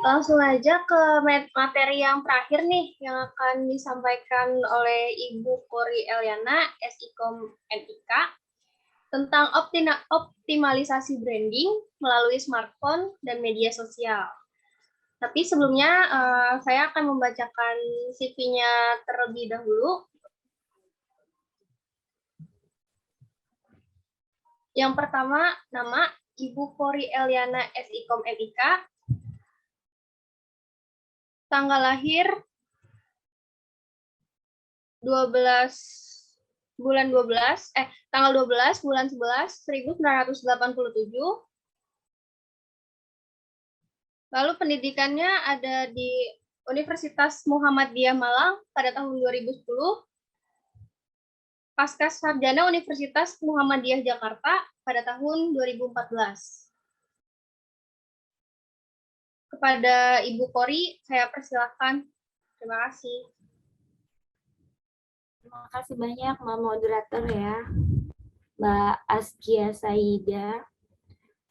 Langsung aja ke materi yang terakhir nih, yang akan disampaikan oleh Ibu Kori Eliana, SIKOM NIK, tentang optimalisasi branding melalui smartphone dan media sosial. Tapi sebelumnya saya akan membacakan CV-nya terlebih dahulu. Yang pertama, nama Ibu Kori Eliana SIKOM NIK, tanggal lahir tanggal 12 bulan 11 1987. Lalu pendidikannya ada di Universitas Muhammadiyah Malang pada tahun 2010. Pasca sarjana Universitas Muhammadiyah Jakarta pada tahun 2014. Kepada Ibu Kori, saya persilahkan. Terima kasih. Terima kasih banyak Mbak Moderator ya, Mbak Askia Saida.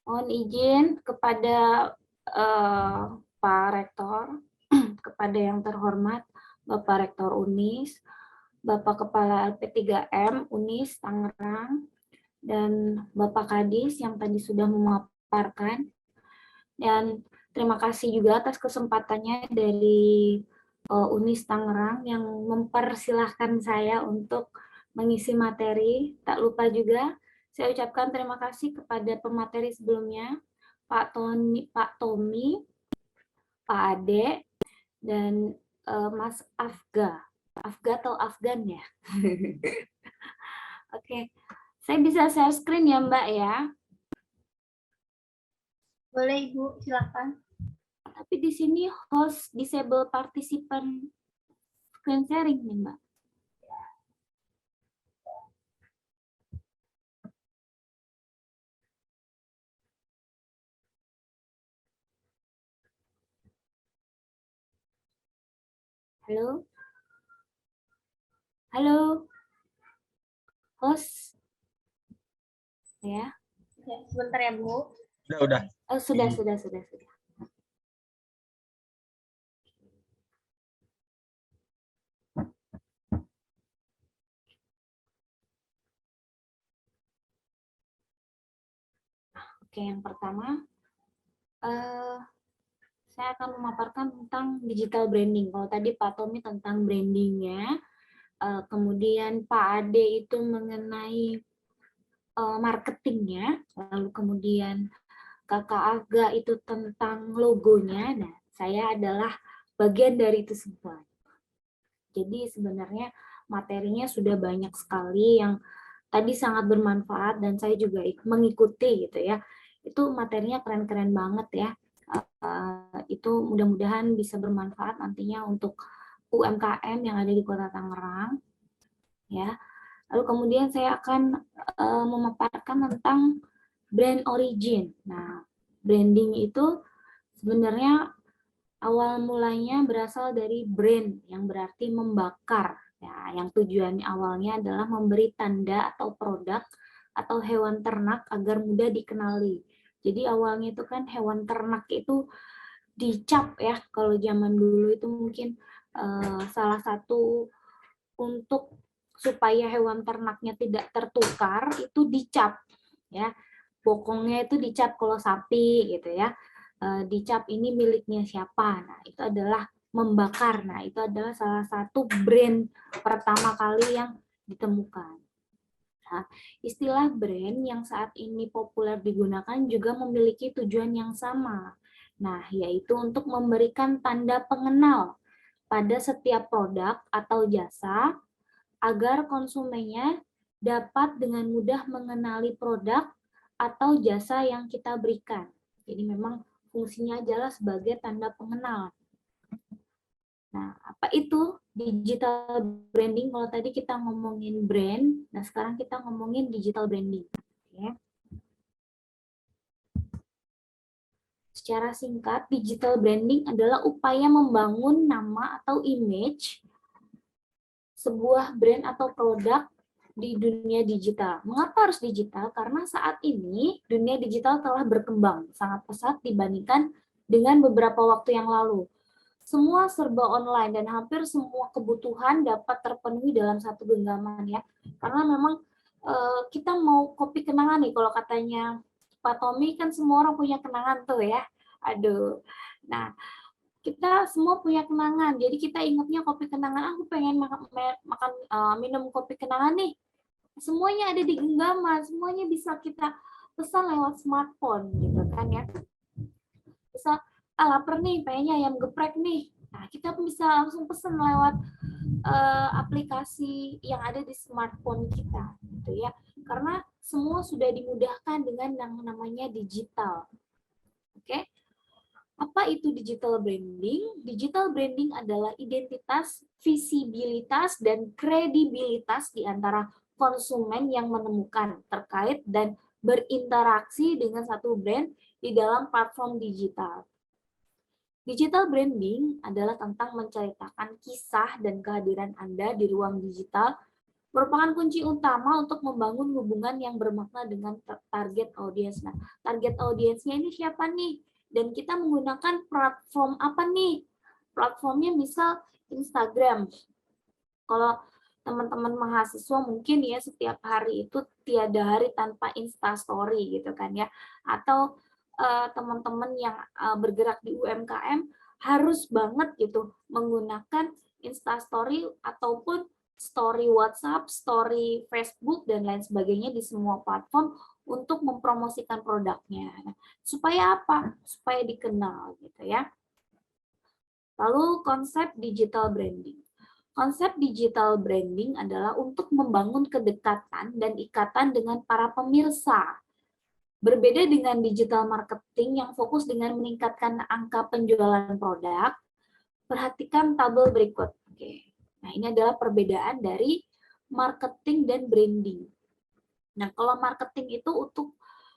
Mohon izin kepada Pak Rektor, kepada yang terhormat Bapak Rektor UNIS, Bapak Kepala LP3M UNIS Tangerang, dan Bapak Kadis yang tadi sudah memaparkan. Dan terima kasih juga atas kesempatannya dari UNIS Tangerang yang mempersilahkan saya untuk mengisi materi. Tak lupa juga saya ucapkan terima kasih kepada pemateri sebelumnya, Pak Tommy, Pak Ade, dan Mas Afga atau Afgan ya. Oke, saya bisa share screen ya Mbak ya. Boleh Ibu, silakan. Tapi di sini host disable participant screen sharing nih Mbak. Halo? Halo? Host? Ya? Ya, sebentar ya Bu. Udah. Oh, sudah. Oke, yang pertama, saya akan memaparkan tentang digital branding. Kalau tadi Pak Tommy tentang brandingnya, kemudian Pak Ade itu mengenai marketingnya, lalu kemudian Kakak Aga itu tentang logonya. Nah, saya adalah bagian dari itu semua. Jadi sebenarnya materinya sudah banyak sekali yang tadi sangat bermanfaat dan saya juga mengikuti gitu ya. Itu materinya keren-keren banget ya. Itu mudah-mudahan bisa bermanfaat nantinya untuk UMKM yang ada di Kota Tangerang. Ya. Lalu kemudian saya akan memaparkan tentang brand origin. Nah, branding itu sebenarnya awal mulanya berasal dari brand yang berarti membakar. Ya, yang tujuannya awalnya adalah memberi tanda atau produk atau hewan ternak agar mudah dikenali. Jadi awalnya itu kan hewan ternak itu dicap ya, kalau zaman dulu itu mungkin salah satu untuk supaya hewan ternaknya tidak tertukar itu dicap ya. Bokongnya itu dicap kalau sapi gitu ya. Dicap ini miliknya siapa. Nah, itu adalah membakar. Nah, itu adalah salah satu brand pertama kali yang ditemukan. Nah, istilah brand yang saat ini populer digunakan juga memiliki tujuan yang sama. Nah, yaitu untuk memberikan tanda pengenal pada setiap produk atau jasa agar konsumennya dapat dengan mudah mengenali produk atau jasa yang kita berikan. Jadi memang fungsinya adalah sebagai tanda pengenal. Nah, apa itu digital branding? Kalau tadi kita ngomongin brand, nah sekarang kita ngomongin digital branding. Ya. Secara singkat, digital branding adalah upaya membangun nama atau image sebuah brand atau produk di dunia digital. Mengapa harus digital? Karena saat ini dunia digital telah berkembang sangat pesat dibandingkan dengan beberapa waktu yang lalu. Semua serba online dan hampir semua kebutuhan dapat terpenuhi dalam satu genggaman ya. Karena memang kita mau kopi kenangan nih, kalau katanya Pak Tommy kan semua orang punya kenangan tuh ya. Aduh. Nah, kita semua punya kenangan. Jadi kita ingatnya kopi kenangan, aku pengen minum kopi kenangan nih. Semuanya ada di genggaman, semuanya bisa kita pesan lewat smartphone gitu kan ya. Bisa lapar nih, pengennya ayam geprek nih. Nah, kita bisa langsung pesan lewat aplikasi yang ada di smartphone kita gitu ya. Karena semua sudah dimudahkan dengan yang namanya digital. Oke. Apa itu digital branding? Digital branding adalah identitas, visibilitas, dan kredibilitas di antara konsumen yang menemukan terkait dan berinteraksi dengan satu brand di dalam platform digital. Digital branding adalah tentang menceritakan kisah dan kehadiran Anda di ruang digital, merupakan kunci utama untuk membangun hubungan yang bermakna dengan target audiens. Nah, target audiensnya ini siapa nih? Dan kita menggunakan platform apa nih? Platformnya misal Instagram. Kalau teman-teman mahasiswa mungkin ya setiap hari itu tiada hari tanpa Instastory gitu kan ya. Atau teman-teman yang bergerak di UMKM harus banget gitu menggunakan Instastory ataupun story WhatsApp, story Facebook, dan lain sebagainya di semua platform untuk mempromosikan produknya. Nah, supaya apa? Supaya dikenal gitu ya. Lalu konsep digital branding. Konsep digital branding adalah untuk membangun kedekatan dan ikatan dengan para pemirsa. Berbeda dengan digital marketing yang fokus dengan meningkatkan angka penjualan produk, perhatikan tabel berikut. Oke. Nah, ini adalah perbedaan dari marketing dan branding. Nah, kalau marketing itu untuk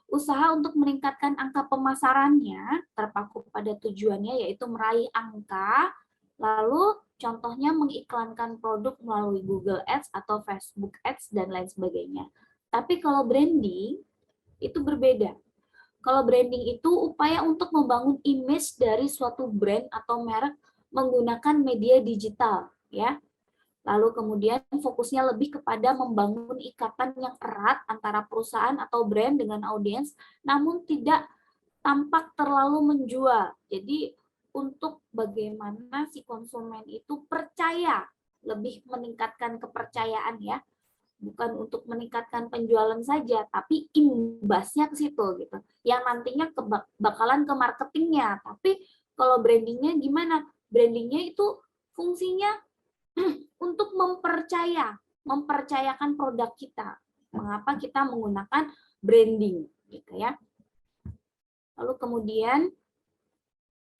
usaha untuk meningkatkan angka pemasarannya, terpaku pada tujuannya yaitu meraih angka, lalu contohnya mengiklankan produk melalui Google Ads atau Facebook Ads dan lain sebagainya. Tapi kalau branding itu berbeda. Kalau branding itu upaya untuk membangun image dari suatu brand atau merek menggunakan media digital, ya. Lalu kemudian fokusnya lebih kepada membangun ikatan yang erat antara perusahaan atau brand dengan audiens, namun tidak tampak terlalu menjual. Jadi untuk bagaimana si konsumen itu percaya, lebih meningkatkan kepercayaan ya, bukan untuk meningkatkan penjualan saja, tapi imbasnya ke situ gitu. Yang nantinya bakalan ke marketingnya. Tapi kalau brandingnya gimana? Brandingnya itu fungsinya untuk mempercayakan produk kita. Mengapa kita menggunakan branding gitu ya. Lalu kemudian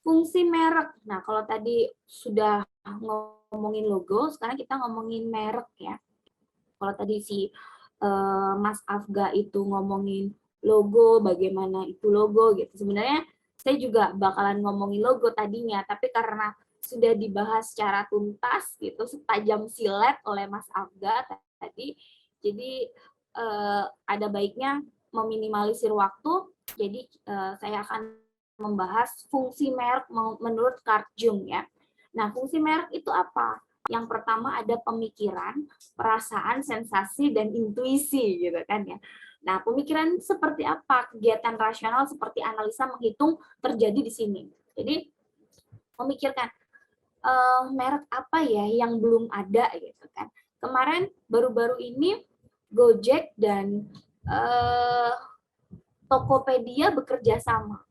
fungsi merek. Nah, kalau tadi sudah ngomongin logo, sekarang kita ngomongin merek ya. Kalau tadi si Mas Afga itu ngomongin logo, bagaimana itu logo gitu. Sebenarnya saya juga bakalan ngomongin logo tadinya, tapi karena sudah dibahas secara tuntas gitu, setajam silet oleh Mas Afga tadi, jadi ada baiknya meminimalisir waktu. Jadi saya akan membahas fungsi merek menurut Carl Jung ya. Nah, fungsi merek itu apa? Yang pertama ada pemikiran, perasaan, sensasi, dan intuisi gitu kan ya. Nah, pemikiran seperti apa? Kegiatan rasional seperti analisa, menghitung terjadi di sini. Jadi memikirkan merek apa ya yang belum ada gitu kan. Kemarin baru-baru ini Gojek dan Tokopedia bekerja sama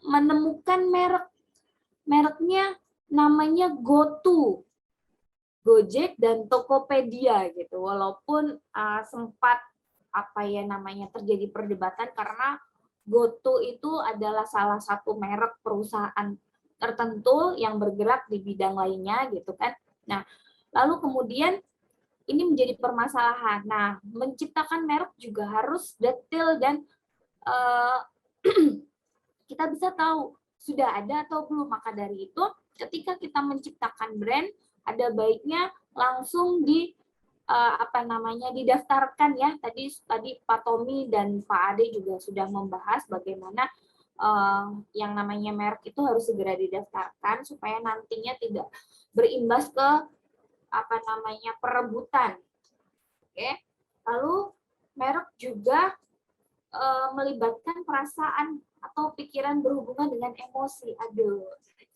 menemukan mereknya namanya GoTo, Gojek dan Tokopedia gitu. Walaupun sempat terjadi perdebatan karena GoTo itu adalah salah satu merek perusahaan tertentu yang bergerak di bidang lainnya gitu kan. Nah, lalu kemudian ini menjadi permasalahan. Nah, menciptakan merek juga harus detail dan kita bisa tahu sudah ada atau belum. Maka dari itu, ketika kita menciptakan brand, ada baiknya langsung didaftarkan ya. Tadi Pak Tommy dan Pak Ade juga sudah membahas bagaimana yang namanya merek itu harus segera didaftarkan supaya nantinya tidak berimbas ke perebutan. Oke. Lalu merek juga melibatkan perasaan atau pikiran berhubungan dengan emosi. Aduh.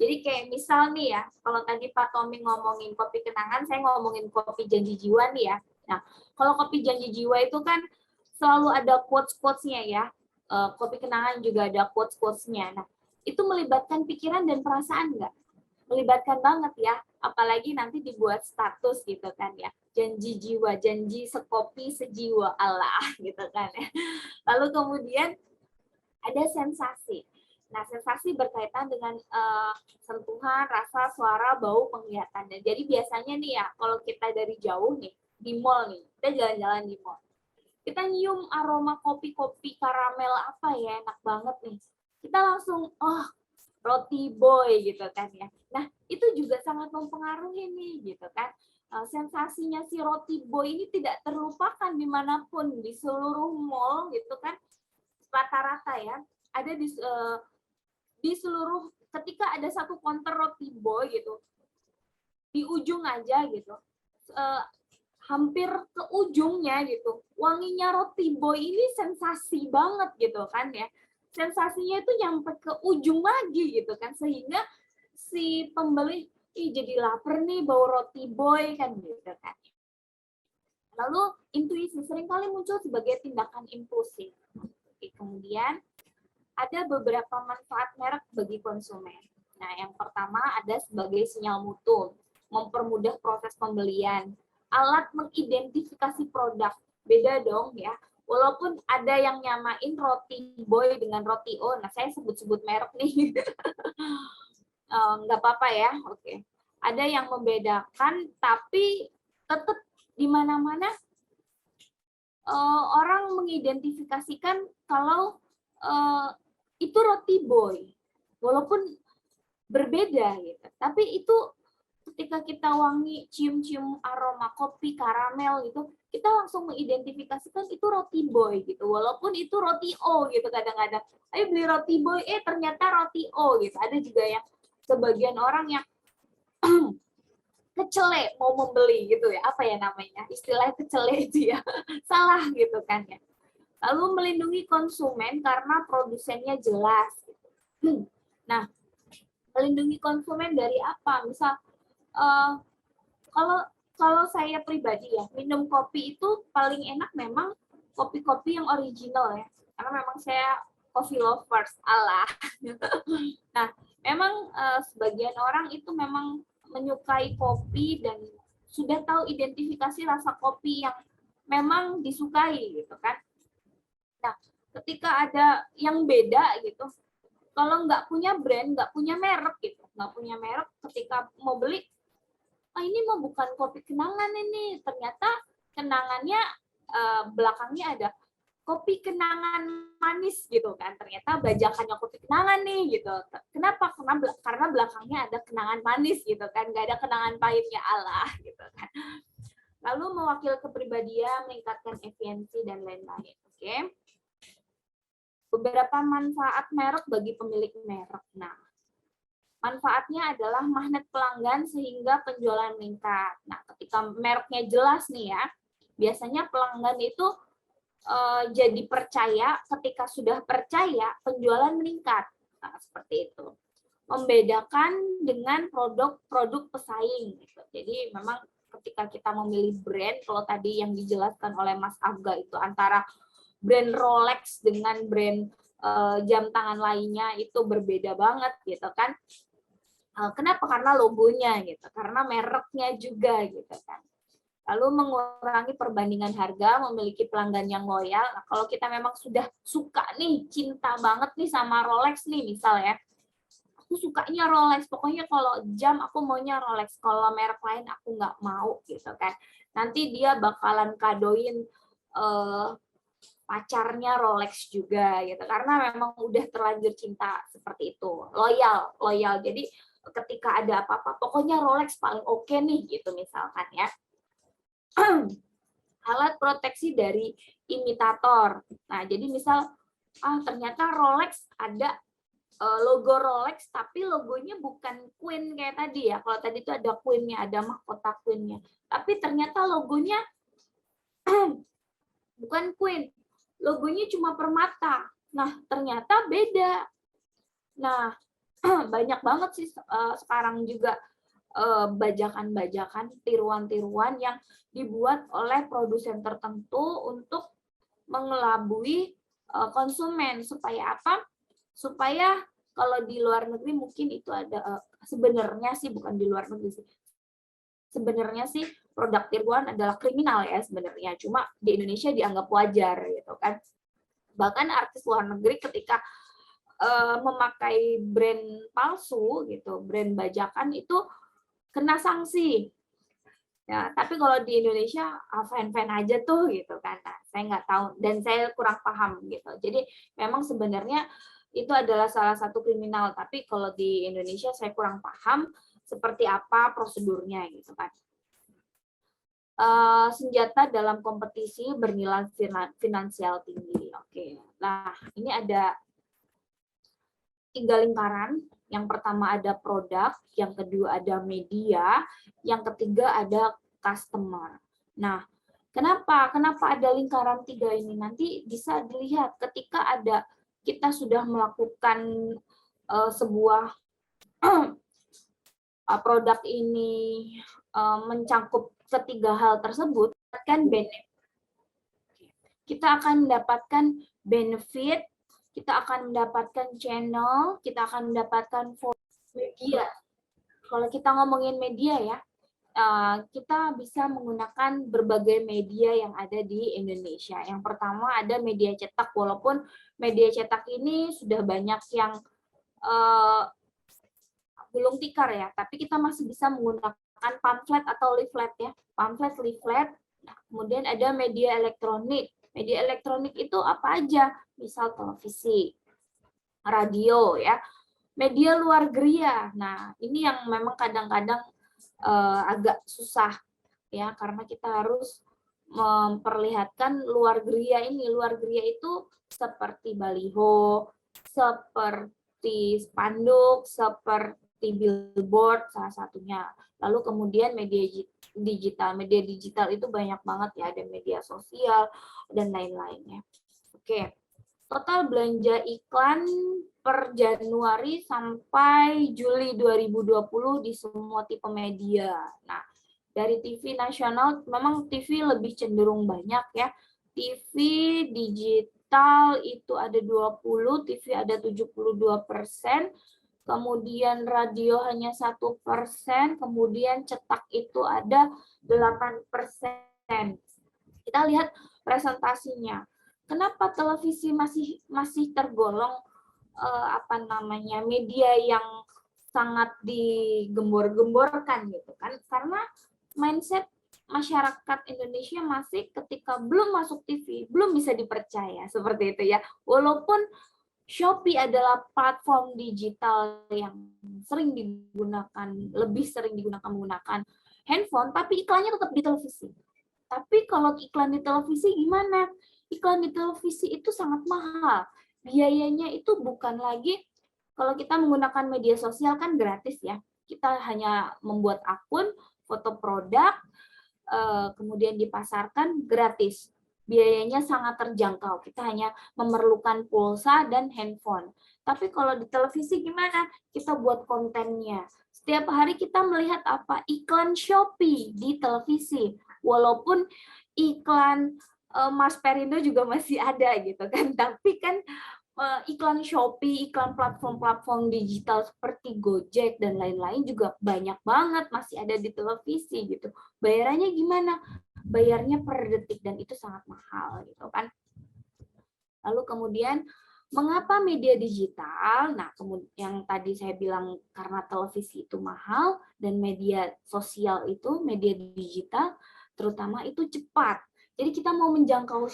Jadi kayak misal nih ya, kalau tadi Pak Tommy ngomongin kopi kenangan, saya ngomongin kopi janji jiwa nih ya. Nah, kalau kopi janji jiwa itu kan selalu ada quotes-quotes-nya ya. Kopi kenangan juga ada quotes-quotes-nya. Nah, itu melibatkan pikiran dan perasaan nggak? Melibatkan banget ya, apalagi nanti dibuat status gitu kan ya, janji jiwa, janji sekopi sejiwa, Allah gitu kan ya. Lalu kemudian ada sensasi. Nah, sensasi berkaitan dengan sentuhan, rasa, suara, bau, penglihatan. Jadi biasanya nih ya, kalau kita dari jauh nih, di mall nih, kita jalan-jalan di mall, kita nyium aroma kopi-kopi karamel apa ya, enak banget nih. Kita langsung, oh, roti boy gitu kan ya. Nah, itu juga sangat mempengaruhi nih gitu kan. Sensasinya si roti boy ini tidak terlupakan dimanapun, di seluruh mall gitu kan, rata-rata ya, ada di seluruh, ketika ada satu counter roti boy gitu, di ujung aja gitu, hampir ke ujungnya gitu, wanginya roti boy ini sensasi banget gitu kan ya. Sensasinya itu nyampe ke ujung lagi gitu kan, sehingga si pembeli jadi lapar nih bau roti boy kan gitu kan. Lalu intuisi seringkali muncul sebagai tindakan impulsif. Kemudian ada beberapa manfaat merek bagi konsumen. Nah, yang pertama ada sebagai sinyal mutu, mempermudah proses pembelian, alat mengidentifikasi produk. Beda dong ya. Walaupun ada yang nyamain roti boy dengan roti O, nah saya sebut-sebut merek nih. Nggak apa-apa ya, oke. Ada yang membedakan, tapi tetap di mana-mana orang mengidentifikasikan kalau itu roti boy, walaupun berbeda gitu. Tapi itu ketika kita wangi, cium-cium aroma kopi karamel gitu, kita langsung mengidentifikasikan itu roti boy gitu, walaupun itu roti O gitu kadang-kadang. Ayo beli roti boy, ternyata roti O gitu. Ada juga yang sebagian orang yang kecele mau membeli gitu ya, apa ya namanya, istilah kecele itu ya, salah gitu kan ya. Lalu melindungi konsumen karena produsennya jelas. Nah, melindungi konsumen dari apa? Misal, kalau saya pribadi ya, minum kopi itu paling enak memang kopi-kopi yang original ya, karena memang saya coffee lovers, Allah. Nah, memang sebagian orang itu memang menyukai kopi dan sudah tahu identifikasi rasa kopi yang memang disukai gitu kan. Nah, ketika ada yang beda gitu, kalau nggak punya brand, nggak punya merek gitu, nggak punya merek, ketika mau beli, ini mah bukan kopi kenangan ini, ternyata kenangannya belakangnya ada kopi kenangan manis gitu kan, ternyata bajakannya kopi kenangan nih gitu. Kenapa? Karena belakangnya ada kenangan manis gitu kan, nggak ada kenangan pahitnya, Allah gitu kan. Lalu mewakili kepribadian, meningkatkan efisiensi dan lain-lain. Oke. Beberapa manfaat merek bagi pemilik merek. Nah, manfaatnya adalah magnet pelanggan sehingga penjualan meningkat. Nah, ketika mereknya jelas nih ya, biasanya pelanggan itu jadi percaya, ketika sudah percaya penjualan meningkat. Nah, seperti itu. Membedakan dengan produk-produk pesaing gitu. Jadi memang ketika kita memilih brand, kalau tadi yang dijelaskan oleh Mas Afga itu antara brand Rolex dengan brand jam tangan lainnya itu berbeda banget gitu kan. Kenapa? Karena logonya gitu, karena mereknya juga gitu kan. Lalu mengurangi perbandingan harga, memiliki pelanggan yang loyal. Nah, kalau kita memang sudah suka nih, cinta banget nih sama Rolex nih misal ya, aku sukanya Rolex, pokoknya kalau jam aku maunya Rolex, kalau merek lain aku nggak mau gitu kan. Nanti dia bakalan kadoin pacarnya Rolex juga gitu, karena memang udah terlanjur cinta seperti itu, loyal. Jadi ketika ada apa-apa, pokoknya Rolex paling oke nih gitu misalkan ya. Alat proteksi dari imitator. Nah, jadi misal ternyata Rolex ada logo Rolex, tapi logonya bukan Queen kayak tadi ya. Kalau tadi itu ada Queen-nya, ada mahkota Queen-nya. Tapi ternyata logonya bukan Queen. Logonya cuma permata. Nah, ternyata beda. Nah, banyak banget sih sekarang juga bajakan-bajakan, tiruan-tiruan yang dibuat oleh produsen tertentu untuk mengelabui konsumen. Supaya apa? Supaya kalau di luar negeri mungkin itu ada, sebenarnya sih bukan di luar negeri sih. Sebenarnya sih produk tiruan adalah kriminal ya sebenarnya. Cuma di Indonesia dianggap wajar gitu kan. Bahkan artis luar negeri ketika memakai brand palsu gitu, brand bajakan itu kena sanksi. Ya, tapi kalau di Indonesia fan-fan aja tuh gitu kan. Nah, saya nggak tahu dan saya kurang paham gitu. Jadi memang sebenarnya itu adalah salah satu kriminal, tapi kalau di Indonesia saya kurang paham seperti apa prosedurnya gitu kan. Senjata dalam kompetisi bernilai finansial tinggi. Oke. Nah, ini ada 3 lingkaran. Yang pertama ada produk, yang kedua ada media, yang ketiga ada customer. Nah, kenapa ada lingkaran 3 ini? Nanti bisa dilihat ketika kita sudah melakukan sebuah produk ini mencakup ketiga hal tersebut, kan kita akan mendapatkan benefit, kita akan mendapatkan channel, kita akan mendapatkan media. Kalau kita ngomongin media ya, kita bisa menggunakan berbagai media yang ada di Indonesia. Yang pertama ada media cetak, walaupun media cetak ini sudah banyak yang gulung tikar ya, tapi kita masih bisa menggunakan pamflet atau leaflet ya, pamflet, leaflet. Nah, kemudian ada media elektronik. Media elektronik itu apa aja? Misal televisi, radio ya, media luar geria. Nah, ini yang memang kadang-kadang agak susah ya, karena kita harus memperlihatkan luar geria ini. Luar geria itu seperti baliho, seperti spanduk, seperti billboard salah satunya. Lalu kemudian media digital. Media digital itu banyak banget ya, ada media sosial dan lain-lainnya. Oke. Total belanja iklan per Januari sampai Juli 2020 di semua tipe media. Nah, dari TV nasional memang TV lebih cenderung banyak ya. TV digital itu ada 20, TV ada 72%, kemudian radio hanya 1%, kemudian cetak itu ada 8%. Kita lihat presentasinya. Kenapa televisi masih tergolong media yang sangat digembor-gemborkan gitu kan? Karena mindset masyarakat Indonesia masih ketika belum masuk TV belum bisa dipercaya seperti itu ya. Walaupun Shopee adalah platform digital yang lebih sering digunakan menggunakan handphone, tapi iklannya tetap di televisi. Tapi kalau iklan di televisi gimana? Iklan di televisi itu sangat mahal. Biayanya itu bukan lagi, kalau kita menggunakan media sosial kan gratis ya. Kita hanya membuat akun, foto produk, kemudian dipasarkan gratis. Biayanya sangat terjangkau. Kita hanya memerlukan pulsa dan handphone. Tapi kalau di televisi gimana? Kita buat kontennya. Setiap hari kita melihat apa? Iklan Shopee di televisi. Walaupun iklan Mas Perindo juga masih ada gitu kan. Tapi kan iklan Shopee, iklan platform-platform digital seperti Gojek dan lain-lain juga banyak banget masih ada di televisi gitu. Bayarannya gimana? Bayarnya per detik dan itu sangat mahal gitu kan. Lalu kemudian mengapa media digital? Nah, yang tadi saya bilang karena televisi itu mahal dan media sosial itu, media digital terutama itu cepat. Jadi kita mau menjangkau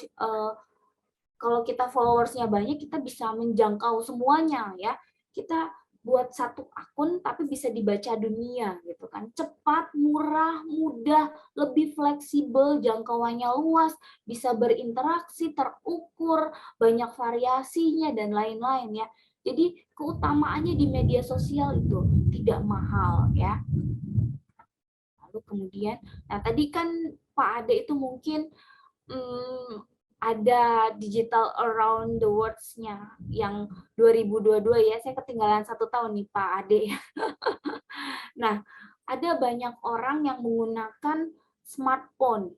kalau kita followersnya banyak, kita bisa menjangkau semuanya ya. Kita buat satu akun tapi bisa dibaca dunia gitu kan. Cepat, murah, mudah, lebih fleksibel, jangkauannya luas, bisa berinteraksi, terukur, banyak variasinya dan lain-lain ya. Jadi keutamaannya di media sosial itu tidak mahal ya. Lalu kemudian, nah tadi kan Pak Ade itu mungkin ada digital around the world-nya yang 2022 ya. Saya ketinggalan 1 tahun nih Pak Ade. Nah, ada banyak orang yang menggunakan smartphone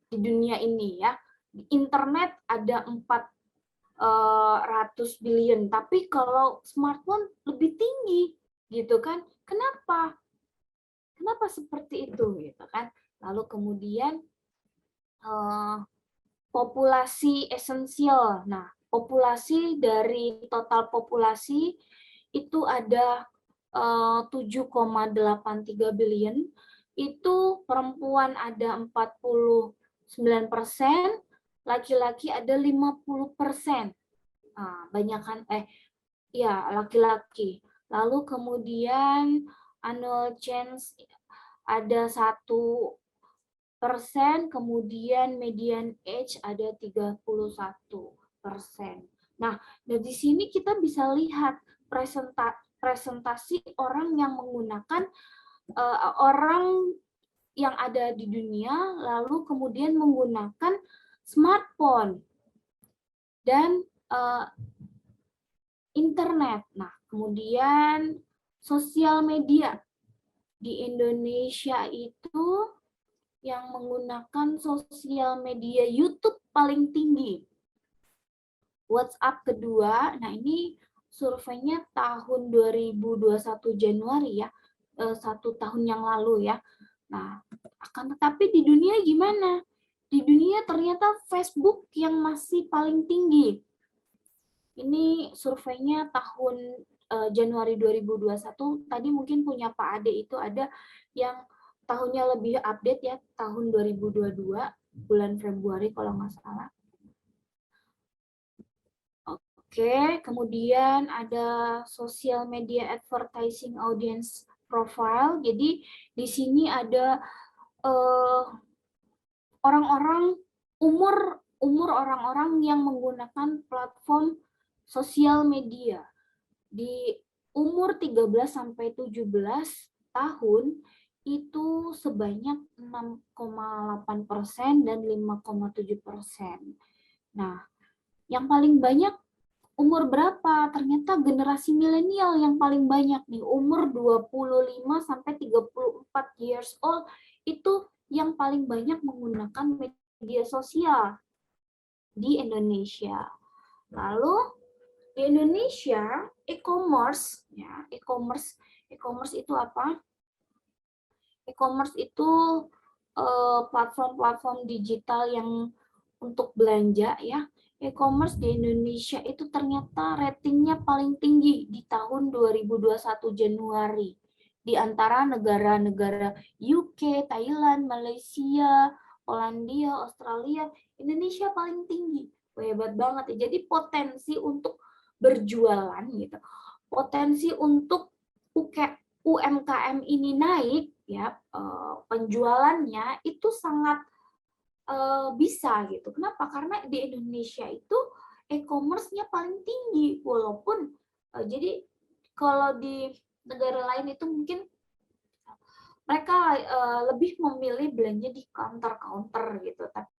di dunia ini ya. Di internet ada 400 billion, tapi kalau smartphone lebih tinggi gitu kan. Kenapa? Kenapa seperti itu gitu kan? Lalu kemudian populasi esensial. Nah, populasi dari total populasi itu ada 7,83 billion. Itu perempuan ada 49%, laki-laki ada 50%. Nah, banyakan ya laki-laki. Lalu kemudian annual change ada 1%, kemudian median age ada 31%. Nah, dari sini kita bisa lihat presentasi orang yang menggunakan orang yang ada di dunia, lalu kemudian menggunakan smartphone dan internet. Nah, kemudian sosial media di Indonesia itu yang menggunakan sosial media YouTube paling tinggi. WhatsApp kedua, nah ini surveinya tahun 2021 Januari ya, 1 tahun yang lalu ya. Nah, akan tetapi di dunia gimana? Di dunia ternyata Facebook yang masih paling tinggi. Ini surveinya tahun Januari 2021, tadi mungkin punya Pak Ade itu ada yang tahunnya lebih update ya, tahun 2022, bulan Februari kalau nggak salah. Oke, kemudian ada social media advertising audience profile. Jadi di sini ada orang-orang umur orang-orang yang menggunakan platform sosial media. Di umur 13 sampai 17 tahun itu sebanyak 6,8% dan 5,7%. Nah, yang paling banyak umur berapa? Ternyata generasi milenial yang paling banyak nih, umur 25 sampai 34 years old itu yang paling banyak menggunakan media sosial di Indonesia. Lalu di Indonesia e-commerce ya, e-commerce itu apa? E-commerce itu platform-platform digital yang untuk belanja ya. E-commerce di Indonesia itu ternyata ratingnya paling tinggi di tahun 2021 Januari. Di antara negara-negara UK, Thailand, Malaysia, Polandia, Australia, Indonesia paling tinggi. Hebat banget ya. Jadi potensi untuk berjualan gitu. Potensi untuk UMKM ini naik ya, penjualannya itu sangat bisa gitu. Kenapa? Karena di Indonesia itu e-commerce-nya paling tinggi, walaupun jadi kalau di negara lain itu mungkin mereka lebih memilih belanja di counter-counter gitu. Tapi